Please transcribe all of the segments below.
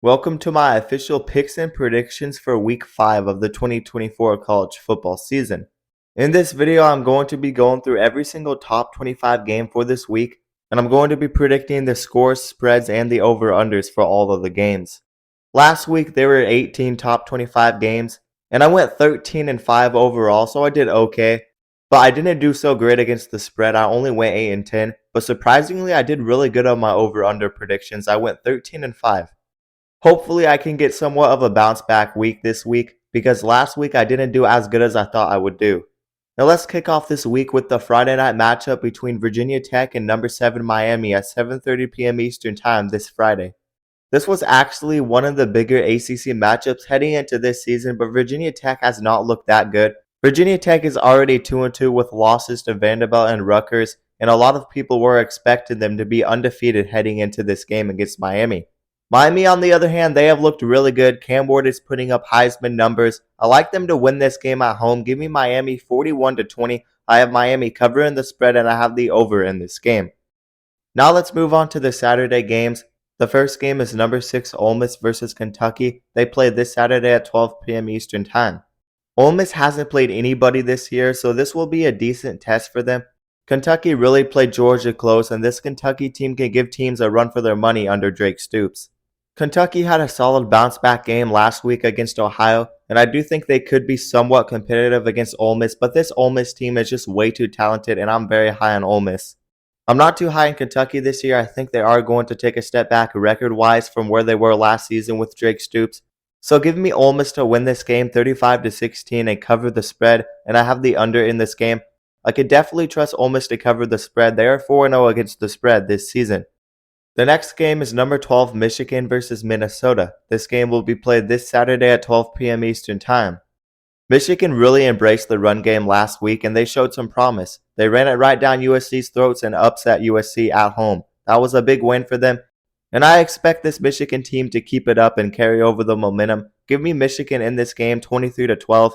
Welcome to my official picks and predictions for week 5 of the 2024 college football season. In this video, I'm going to be going through every single top 25 game for this week, and I'm going to be predicting the scores, spreads, and the over-unders for all of the games. Last week, there were 18 top 25 games, and I went 13-5 overall, so I did okay. But I didn't do so great against the spread. I only went 8-10, but surprisingly, I did really good on my over-under predictions. I went 13-5. Hopefully, I can get somewhat of a bounce back week this week because last week I didn't do as good as I thought I would do. Now let's kick off this week with the Friday night matchup between Virginia Tech and number 7 Miami at 7:30 p.m. Eastern Time this Friday. This was actually one of the bigger ACC matchups heading into this season, but Virginia Tech has not looked that good. Virginia Tech is already 2-2 with losses to Vanderbilt and Rutgers, and a lot of people were expecting them to be undefeated heading into this game against Miami. Miami, on the other hand, they have looked really good. Cam Ward is putting up Heisman numbers. I like them to win this game at home. Give me Miami 41-20. I have Miami covering the spread, and I have the over in this game. Now let's move on to the Saturday games. The first game is number 6 Ole Miss versus Kentucky. They play this Saturday at 12 p.m. Eastern Time. Ole Miss hasn't played anybody this year, so this will be a decent test for them. Kentucky really played Georgia close, and this Kentucky team can give teams a run for their money under Drake Stoops. Kentucky had a solid bounce-back game last week against Ohio, and I do think they could be somewhat competitive against Ole Miss, but this Ole Miss team is just way too talented, and I'm very high on Ole Miss. I'm not too high in Kentucky this year. I think they are going to take a step back record-wise from where they were last season with Drake Stoops. So give me Ole Miss to win this game 35-16 and cover the spread, and I have the under in this game. I could definitely trust Ole Miss to cover the spread. They are 4-0 against the spread this season. The next game is number 12 Michigan versus Minnesota. This game will be played this Saturday at 12 p.m. Eastern Time. Michigan really embraced the run game last week and they showed some promise. They ran it right down USC's throats and upset USC at home. That was a big win for them, and I expect this Michigan team to keep it up and carry over the momentum. Give me Michigan in this game 23-12.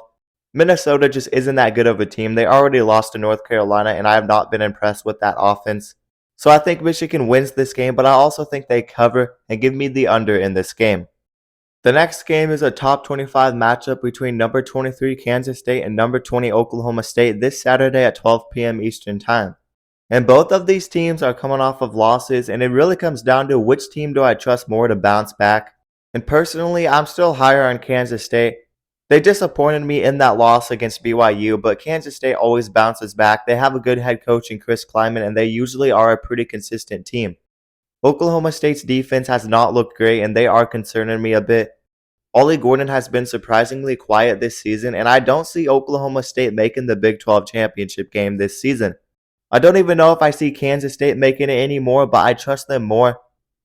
Minnesota just isn't that good of a team. They already lost to North Carolina and I have not been impressed with that offense. So I think Michigan wins this game, but I also think they cover and give me the under in this game. The next game is a top 25 matchup between number 23 Kansas State and number 20 Oklahoma State this Saturday at 12 p.m. Eastern Time. And both of these teams are coming off of losses, and it really comes down to which team do I trust more to bounce back. And personally, I'm still higher on Kansas State. They disappointed me in that loss against BYU, but Kansas State always bounces back. They have a good head coach in Chris Klieman, and they usually are a pretty consistent team. Oklahoma State's defense has not looked great, and they are concerning me a bit. Ollie Gordon has been surprisingly quiet this season, and I don't see Oklahoma State making the Big 12 championship game this season. I don't even know if I see Kansas State making it anymore, but I trust them more.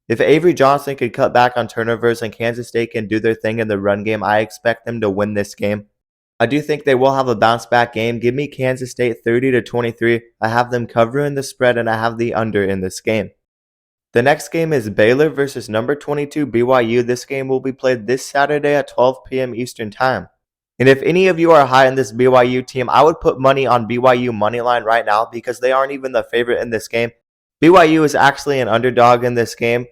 If Avery Johnson could cut back on turnovers and Kansas State can do their thing in the run game, I expect them to win this game. I do think they will have a bounce back game. Give me Kansas State 30-23. I have them covering the spread and I have the under in this game. The next game is Baylor versus number 22 BYU. This game will be played this Saturday at 12 p.m. Eastern Time. And if any of you are high in this BYU team, I would put money on BYU moneyline right now because they aren't even the favorite in this game. BYU is actually an underdog in this game,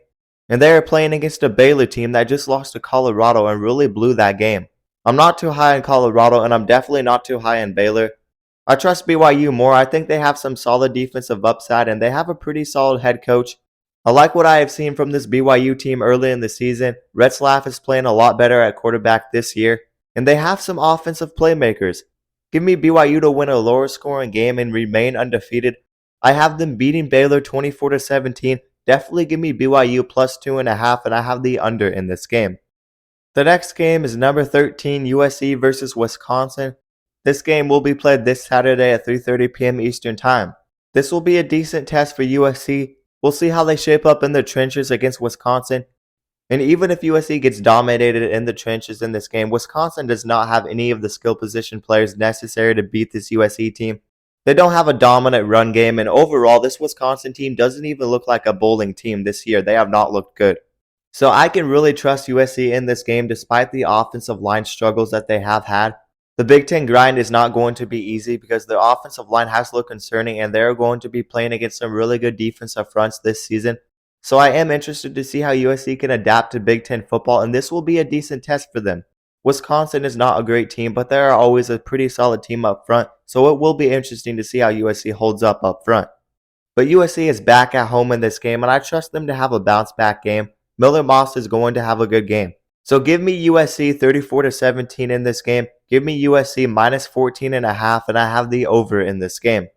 and they are playing against a Baylor team that just lost to Colorado and really blew that game. I'm not too high in Colorado, and I'm definitely not too high in Baylor. I trust BYU more. I think they have some solid defensive upside, and they have a pretty solid head coach. I like what I have seen from this BYU team early in the season. Retzlaff is playing a lot better at quarterback this year, and they have some offensive playmakers. Give me BYU to win a lower scoring game and remain undefeated. I have them beating Baylor 24-17. Definitely give me BYU plus 2.5, and I have the under in this game. The next game is number 13 USC versus Wisconsin. This game will be played this Saturday at 3:30 p.m. Eastern Time. This will be a decent test for USC. We'll see how they shape up in the trenches against Wisconsin. And even if USC gets dominated in the trenches in this game, Wisconsin does not have any of the skill position players necessary to beat this USC team. They don't have a dominant run game, and overall, this Wisconsin team doesn't even look like a bowling team this year. They have not looked good. So I can really trust USC in this game despite the offensive line struggles that they have had. The Big Ten grind is not going to be easy because their offensive line has looked concerning, and they're going to be playing against some really good defensive fronts this season. So I am interested to see how USC can adapt to Big Ten football, and this will be a decent test for them. Wisconsin is not a great team, but they are always a pretty solid team up front, so it will be interesting to see how USC holds up front. But USC is back at home in this game, and I trust them to have a bounce back game. Miller Moss is going to have a good game. So give me USC 34-17 in this game. Give me USC minus 14.5, and I have the over in this game.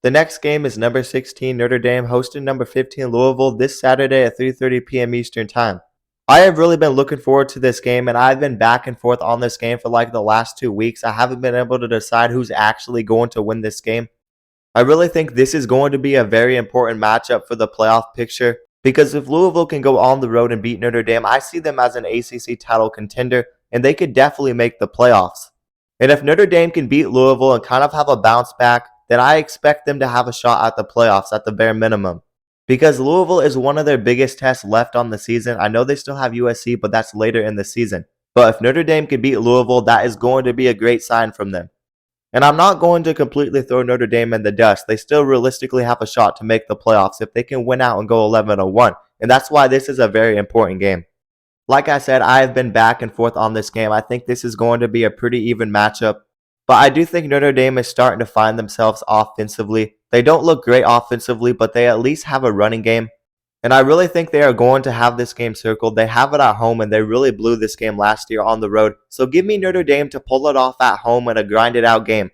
The next game is number 16 Notre Dame hosting number 15 Louisville this Saturday at 3:30 p.m. Eastern Time. I have really been looking forward to this game, and I've been back and forth on this game for like the last 2 weeks. I haven't been able to decide who's actually going to win this game. I really think this is going to be a very important matchup for the playoff picture, because if Louisville can go on the road and beat Notre Dame, I see them as an ACC title contender, and they could definitely make the playoffs. And if Notre Dame can beat Louisville and kind of have a bounce back, then I expect them to have a shot at the playoffs at the bare minimum. Because Louisville is one of their biggest tests left on the season. I know they still have USC, but that's later in the season. But if Notre Dame can beat Louisville, that is going to be a great sign from them. And I'm not going to completely throw Notre Dame in the dust. They still realistically have a shot to make the playoffs if they can win out and go 11-1. And that's why this is a very important game. Like I said, I have been back and forth on this game. I think this is going to be a pretty even matchup. But I do think Notre Dame is starting to find themselves offensively. They don't look great offensively, but they at least have a running game. And I really think they are going to have this game circled. They have it at home, and they really blew this game last year on the road. So give me Notre Dame to pull it off at home in a grinded out game.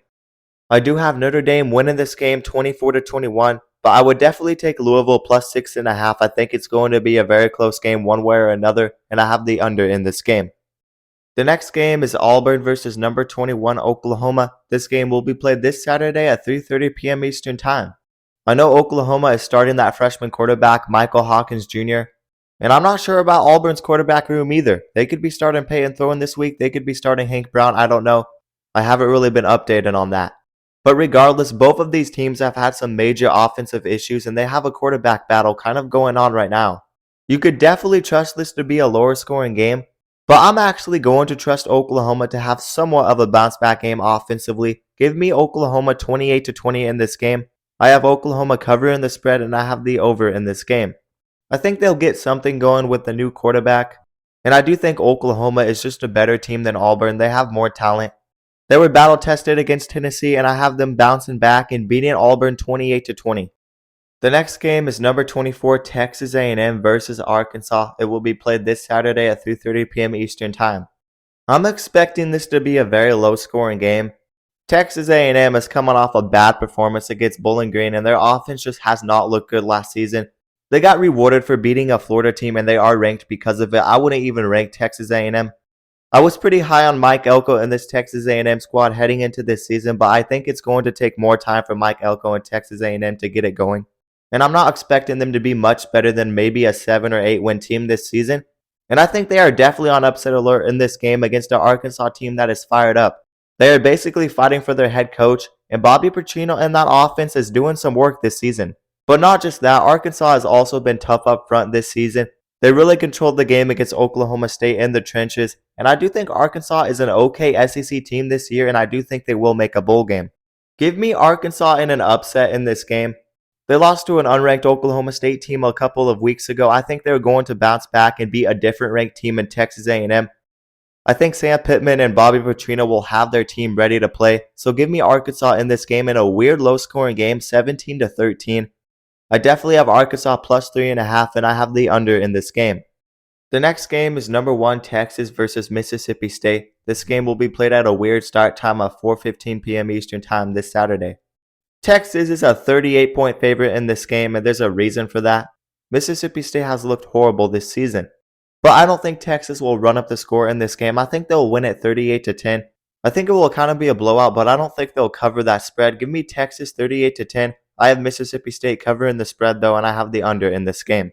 I do have Notre Dame winning this game 24-21, but I would definitely take Louisville plus 6.5. I think it's going to be a very close game one way or another, and I have the under in this game. The next game is Auburn versus number 21 Oklahoma. This game will be played this Saturday at 3:30 p.m. Eastern Time. I know Oklahoma is starting that freshman quarterback, Michael Hawkins Jr., and I'm not sure about Auburn's quarterback room either. They could be starting Peyton Thorne this week. They could be starting Hank Brown. I don't know. I haven't really been updated on that. But regardless, both of these teams have had some major offensive issues, and they have a quarterback battle kind of going on right now. You could definitely trust this to be a lower scoring game, but I'm actually going to trust Oklahoma to have somewhat of a bounce back game offensively. Give me Oklahoma 28-20 in this game. I have Oklahoma covering the spread, and I have the over in this game. I think they'll get something going with the new quarterback, and I do think Oklahoma is just a better team than Auburn. They have more talent. They were battle tested against Tennessee, and I have them bouncing back and beating Auburn 28-20. The next game is number 24 Texas A&M versus Arkansas. It will be played this Saturday at 3:30 p.m. Eastern Time. I'm expecting this to be a very low-scoring game. Texas A&M is coming off a bad performance against Bowling Green, and their offense just has not looked good last season. They got rewarded for beating a Florida team, and they are ranked because of it. I wouldn't even rank Texas A&M. I was pretty high on Mike Elko and this Texas A&M squad heading into this season, but I think it's going to take more time for Mike Elko and Texas A&M to get it going. And I'm not expecting them to be much better than maybe a 7 or 8 win team this season. And I think they are definitely on upset alert in this game against an Arkansas team that is fired up. They are basically fighting for their head coach, and Bobby Petrino and that offense is doing some work this season. But not just that, Arkansas has also been tough up front this season. They really controlled the game against Oklahoma State in the trenches, and I do think Arkansas is an okay SEC team this year, and I do think they will make a bowl game. Give me Arkansas in an upset in this game. They lost to an unranked Oklahoma State team a couple of weeks ago. I think they're going to bounce back and beat a different ranked team in Texas A&M. I think Sam Pittman and Bobby Petrino will have their team ready to play, so give me Arkansas in this game in a weird low-scoring game, 17-13. I definitely have Arkansas plus 3.5, and I have the under in this game. The next game is number 1 Texas versus Mississippi State. This game will be played at a weird start time of 4:15 p.m. Eastern Time this Saturday. Texas is a 38-point favorite in this game, and there's a reason for that. Mississippi State has looked horrible this season, but I don't think Texas will run up the score in this game. I think they'll win it 38-10. I think it will kind of be a blowout, but I don't think they'll cover that spread. Give me Texas 38-10. I have Mississippi State covering the spread though, and I have the under in this game.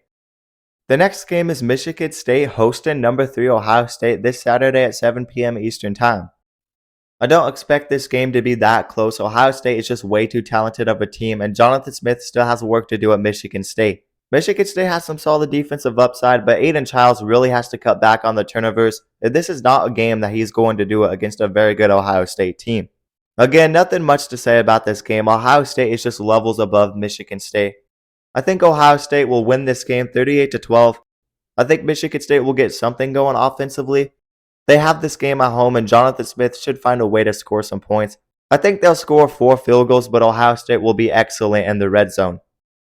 The next game is Michigan State hosting number 3 Ohio State this Saturday at 7 p.m. Eastern Time. I don't expect this game to be that close. Ohio State is just way too talented of a team, and Jonathan Smith still has work to do at Michigan State. Michigan State has some solid defensive upside, but Aiden Childs really has to cut back on the turnovers. This is not a game that he's going to do it against a very good Ohio State team. Again, nothing much to say about this game. Ohio State is just levels above Michigan State. I think Ohio State will win this game 38-12. I think Michigan State will get something going offensively. They have this game at home, and Jonathan Smith should find a way to score some points. I think they'll score 4 field goals, but Ohio State will be excellent in the red zone.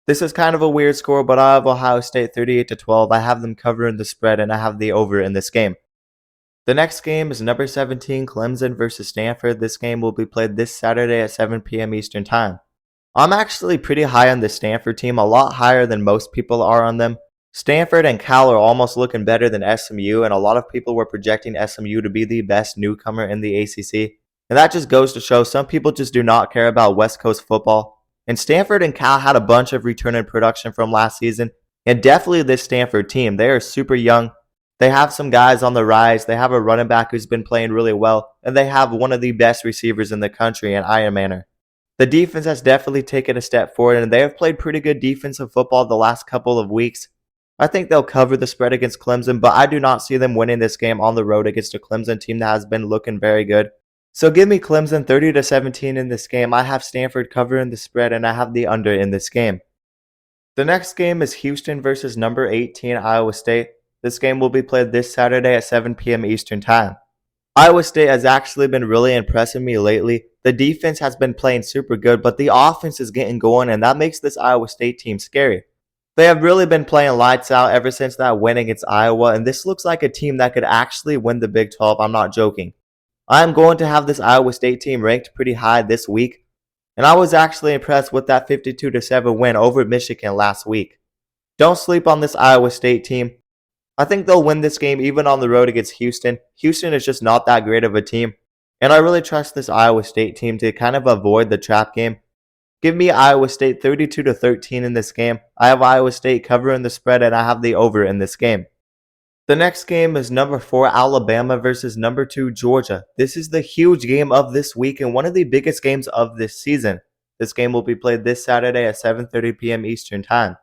This is kind of a weird score, but I have Ohio State 38-12. I have them covering the spread, and I have the over in this game. The next game is number 17, Clemson versus Stanford. This game will be played this Saturday at 7 p.m. Eastern Time. I'm actually pretty high on the Stanford team, a lot higher than most people are on them. Stanford and Cal are almost looking better than SMU, and a lot of people were projecting SMU to be the best newcomer in the ACC. And that just goes to show some people just do not care about West Coast football. And Stanford and Cal had a bunch of return in production from last season, and definitely this Stanford team. They are super young. They have some guys on the rise. They have a running back who's been playing really well, and they have one of the best receivers in the country in Iron Manor. The defense has definitely taken a step forward, and they have played pretty good defensive football the last couple of weeks. I think they'll cover the spread against Clemson, but I do not see them winning this game on the road against a Clemson team that has been looking very good. So give me Clemson 30-17 in this game. I have Stanford covering the spread, and I have the under in this game. The next game is Houston versus number 18, Iowa State. This game will be played this Saturday at 7 p.m. Eastern Time. Iowa State has actually been really impressing me lately. The defense has been playing super good, but the offense is getting going, and that makes this Iowa State team scary. They have really been playing lights out ever since that win against Iowa, and this looks like a team that could actually win the Big 12. I'm not joking. I am going to have this Iowa State team ranked pretty high this week, and I was actually impressed with that 52-7 win over Michigan last week. Don't sleep on this Iowa State team. I think they'll win this game even on the road against Houston. Houston is just not that great of a team, and I really trust this Iowa State team to kind of avoid the trap game. Give me Iowa State 32-13 in this game. I have Iowa State covering the spread, and I have the over in this game. The next game is number 4, Alabama versus number 2, Georgia. This is the huge game of this week and one of the biggest games of this season. This game will be played this Saturday at 7:30 p.m. Eastern Time.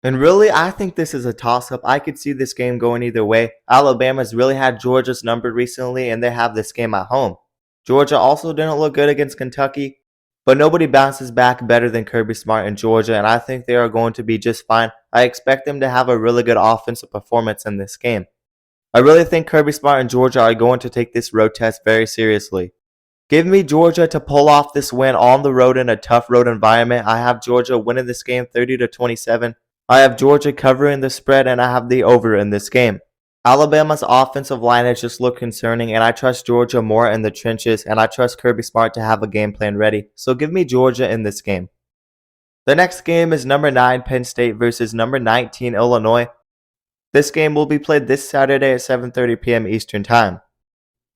And really, I think this is a toss-up. I could see this game going either way. Alabama's really had Georgia's number recently, and they have this game at home. Georgia also didn't look good against Kentucky, but nobody bounces back better than Kirby Smart in Georgia, and I think they are going to be just fine. I expect them to have a really good offensive performance in this game. I really think Kirby Smart and Georgia are going to take this road test very seriously. Give me Georgia to pull off this win on the road in a tough road environment. I have Georgia winning this game 30-27. I have Georgia covering the spread, and I have the over in this game. Alabama's offensive line has just looked concerning, and I trust Georgia more in the trenches, and I trust Kirby Smart to have a game plan ready. So give me Georgia in this game. The next game is number 9, Penn State versus number 19, Illinois. This game will be played this Saturday at 7:30 p.m. Eastern Time.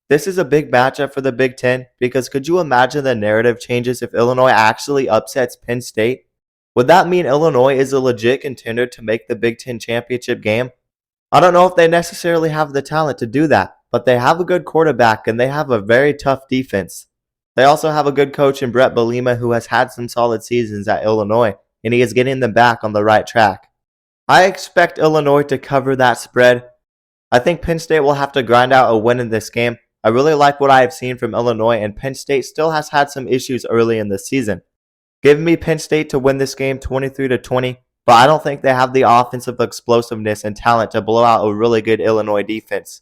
This is a big matchup for the Big Ten, because could you imagine the narrative changes if Illinois actually upsets Penn State? Would that mean Illinois is a legit contender to make the Big Ten championship game? I don't know if they necessarily have the talent to do that, but they have a good quarterback and they have a very tough defense. They also have a good coach in Brett Bielema, who has had some solid seasons at Illinois, and he is getting them back on the right track. I expect Illinois to cover that spread. I think Penn State will have to grind out a win in this game. I really like what I have seen from Illinois, and Penn State still has had some issues early in the season. Give me Penn State to win this game 23-20, but I don't think they have the offensive explosiveness and talent to blow out a really good Illinois defense.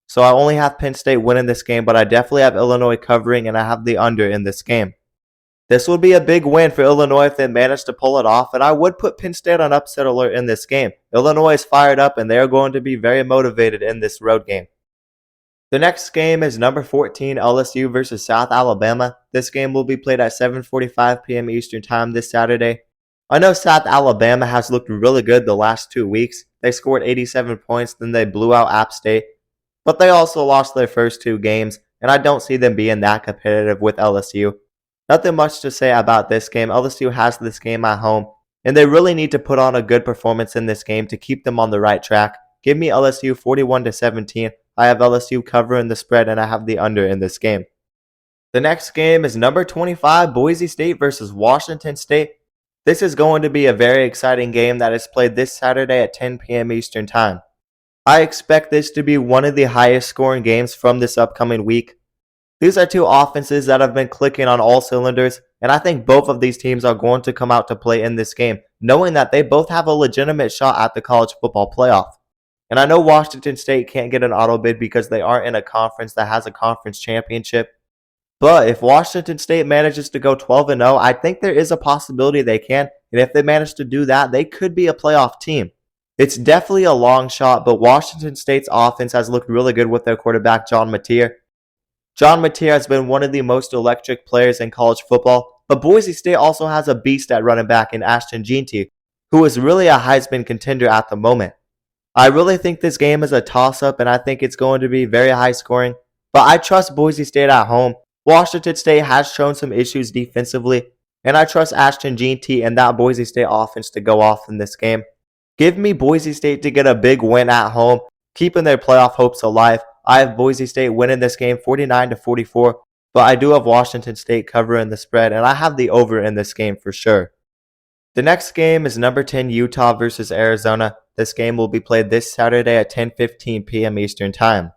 So I only have Penn State winning this game, but I definitely have Illinois covering, and I have the under in this game. This would be a big win for Illinois if they manage to pull it off, and I would put Penn State on upset alert in this game. Illinois is fired up, and they are going to be very motivated in this road game. The next game is number 14, LSU versus South Alabama. This game will be played at 7:45 p.m. Eastern Time this Saturday. I know South Alabama has looked really good the last 2 weeks. They scored 87 points, then they blew out App State. But they also lost their first 2 games, and I don't see them being that competitive with LSU. Nothing much to say about this game. LSU has this game at home, and they really need to put on a good performance in this game to keep them on the right track. Give me LSU 41-17. I have LSU covering the spread, and I have the under in this game. The next game is number 25, Boise State versus Washington State. This is going to be a very exciting game that is played this Saturday at 10 p.m. Eastern Time. I expect this to be one of the highest scoring games from this upcoming week. These are 2 offenses that have been clicking on all cylinders, and I think both of these teams are going to come out to play in this game. knowing that they both have a legitimate shot at the college football playoff. And I know Washington State can't get an auto bid because they aren't in a conference that has a conference championship. But if Washington State manages to go 12-0, I think there is a possibility they can. And if they manage to do that, they could be a playoff team. It's definitely a long shot, but Washington State's offense has looked really good with their quarterback, John Mateer. John Mateer has been one of the most electric players in college football, but Boise State also has a beast at running back in Ashton Jeanty, who is really a Heisman contender at the moment. I really think this game is a toss-up, and I think it's going to be very high scoring, but I trust Boise State at home. Washington State has shown some issues defensively, and I trust Ashton Jeanty and that Boise State offense to go off in this game. Give me Boise State to get a big win at home, keeping their playoff hopes alive. I have Boise State winning this game 49-44, but I do have Washington State covering the spread, and I have the over in this game for sure. The next game is number 10 Utah versus Arizona. This game will be played this Saturday at 10:15 p.m. Eastern Time.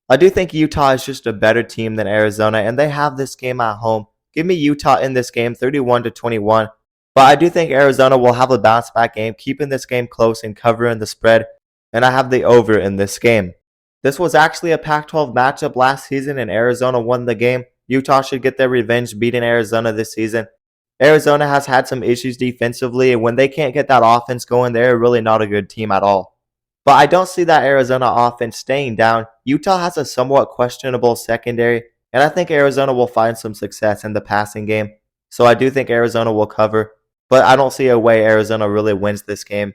I do think Utah is just a better team than Arizona, and they have this game at home. Give me Utah in this game 31-21, but I do think Arizona will have a bounce back game, keeping this game close and covering the spread, and I have the over in this game. This was actually a Pac-12 matchup last season, and Arizona won the game. Utah should get their revenge beating Arizona this season. Arizona has had some issues defensively, and when they can't get that offense going, they're really not a good team at all. But I don't see that Arizona offense staying down. Utah has a somewhat questionable secondary, and I think Arizona will find some success in the passing game. So I do think Arizona will cover, but I don't see a way Arizona really wins this game.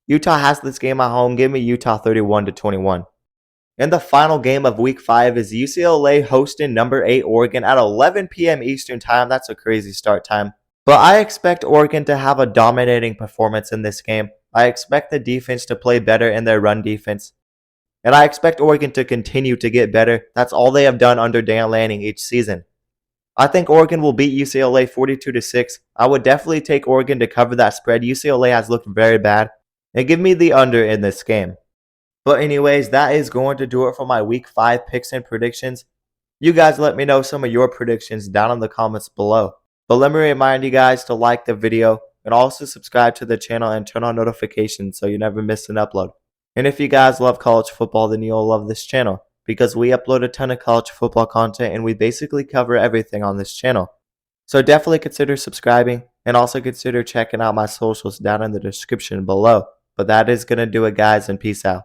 Utah has this game at home. Give me Utah 31-21. And the final game of Week 5 is UCLA hosting number 8 Oregon at 11 p.m. Eastern Time. That's a crazy start time. But I expect Oregon to have a dominating performance in this game. I expect the defense to play better in their run defense. And I expect Oregon to continue to get better. That's all they have done under Dan Lanning each season. I think Oregon will beat UCLA 42-6. I would definitely take Oregon to cover that spread. UCLA has looked very bad. And give me the under in this game. But anyways, that is going to do it for my Week 5 picks and predictions. You guys let me know some of your predictions down in the comments below. But let me remind you guys to like the video and also subscribe to the channel and turn on notifications so you never miss an upload. And if you guys love college football, then you'll love this channel because we upload a ton of college football content and we basically cover everything on this channel. So definitely consider subscribing and also consider checking out my socials down in the description below. But that is going to do it, guys, and peace out.